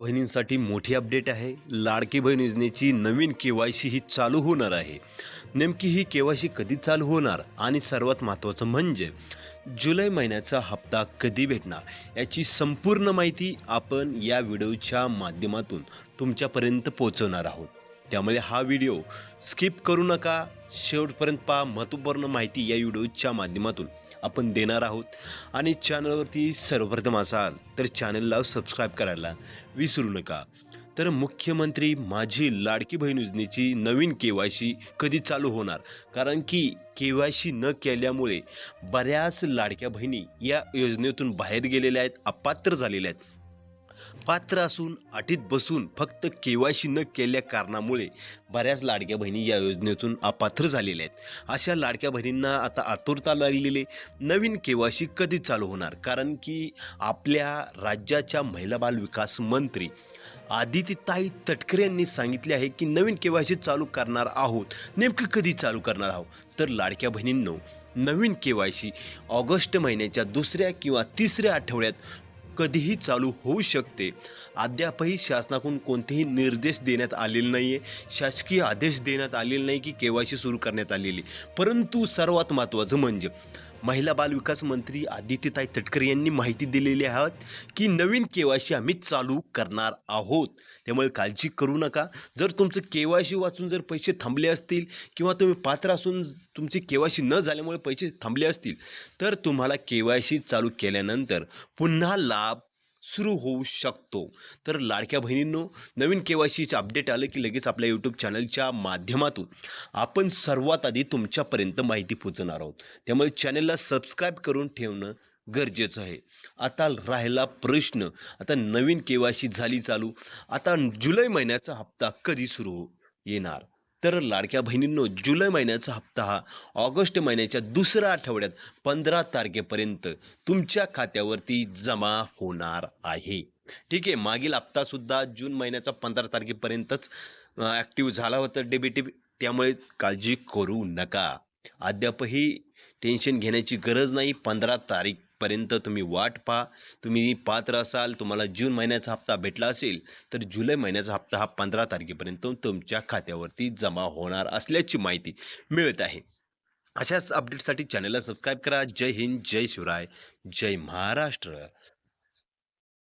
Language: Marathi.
बहिणींसाठी मोठी अपडेट आहे. लाडकी बहीण योजनेची नवीन केवायसी ही चालू होणार आहे. नेमकी ही केवायसी कधी चालू होणार आणि सर्वात महत्त्वाचं म्हणजे जुलै महिन्याचा हप्ता कधी भेटणार याची संपूर्ण माहिती आपण या व्हिडिओच्या माध्यमातून तुमच्यापर्यंत पोहोचवणार आहोत. त्यामुळे हा व्हिडिओ स्किप करू नका, शेवटपर्यंत पहा. महत्त्वपूर्ण माहिती या व्हिडिओच्या माध्यमातून आपण देणार आहोत. आणि चॅनलवरती सर्वप्रथम असाल तर चॅनलला सबस्क्राईब करायला विसरू नका. तर मुख्यमंत्री माझी लाडकी बहीण योजनेची नवीन केवायसी कधी चालू होणार? कारण की केवायसी न केल्यामुळे बऱ्याच लाडक्या बहिणी या योजनेतून बाहेर गेलेल्या आहेत, अपात्र झालेल्या आहेत. पात्र असून अटीत बसून फक्त केवायसी न केल्या कारणामुळे बऱ्याच लाडक्या बहिणी या योजनेतून अपात्र झालेल्या आहेत. अशा लाडक्या बहिणींना आता आतुरता लागलेली, नवीन केवायसी कधी चालू होणार? कारण की आपल्या राज्याच्या महिला बाल विकास मंत्री आदितीताई तटकरे यांनी सांगितले आहे की नवीन केवायसी चालू करणार आहोत. नेमकं कधी चालू करणार आहोत? तर लाडक्या बहिणींनो, नवीन केवायसी ऑगस्ट महिन्याच्या 2ऱ्या किंवा 3ऱ्या आठवड्यात कधीही चालू होऊ शकते. अद्यापही शासनाकडून कोणतेही निर्देश देण्यात आलेले नाही आहे, शासकीय आदेश देण्यात आलेले नाही की केवायसी सुरू करण्यात आलेली. परंतु सर्वात महत्त्वाचं म्हणजे महिला बाल विकास मंत्री आदितीताई तटकरे यांनी माहिती दिलेली आहे की नवीन केवायसी आम्ही चालू करणार आहोत. त्यामुळे काळजी करू नका. जर तुमचं केवायसी वाचून जर पैसे थांबले असतील किंवा तुम्ही पात्र असून तुमची केवायसी न झाल्यामुळे पैसे थांबले असतील, तर तुम्हाला केवायसी चालू केल्यानंतर पुन्हा लाभ सुरू होऊ शकतो. तर लाडक्या बहिणींनो, नवीन केवायसीचं अपडेट आलं की लगेच आपल्या यूट्यूब चॅनलच्या माध्यमातून आपण सर्वात आधी तुमच्यापर्यंत माहिती पोहोचवणार आहोत. त्यामुळे चॅनलला सबस्क्राईब करून ठेवणं गरजेचं आहे. आता राहिला प्रश्न, आता नवीन केवायसी झाली चालू, आता जुलै महिन्याचा हप्ता कधी सुरू येणार? तर लाडक्या बहिणींनो, जुलै महिन्याचा हप्ता हा ऑगस्ट महिन्याच्या 2ऱ्या आठवड्यात 15 तारखेपर्यंत तुमच्या खात्यावरती जमा होणार आहे. ठीक आहे, मागील हप्तासुद्धा जून महिन्याचा 15 तारखेपर्यंतच ॲक्टिव्ह झाला होता डेबिट. त्यामुळे काळजी करू नका. अद्यापही टेन्शन घेण्याची गरज नाही. 15 तारीखपर्यंत तुम्ही वाट पहा. तुम्ही पात्र असाल, तुम्हाला जून महिन्याचा हप्ता भेटला असेल, तर जुलै महिन्याचा हप्ता हा 15 तारखेपर्यंत तुमच्या खात्यावरती जमा होणार असल्याची माहिती मिळत आहे. अशाच अपडेटसाठी चॅनलला सबस्क्राईब करा. जय हिंद, जय शिवराय, जय महाराष्ट्र.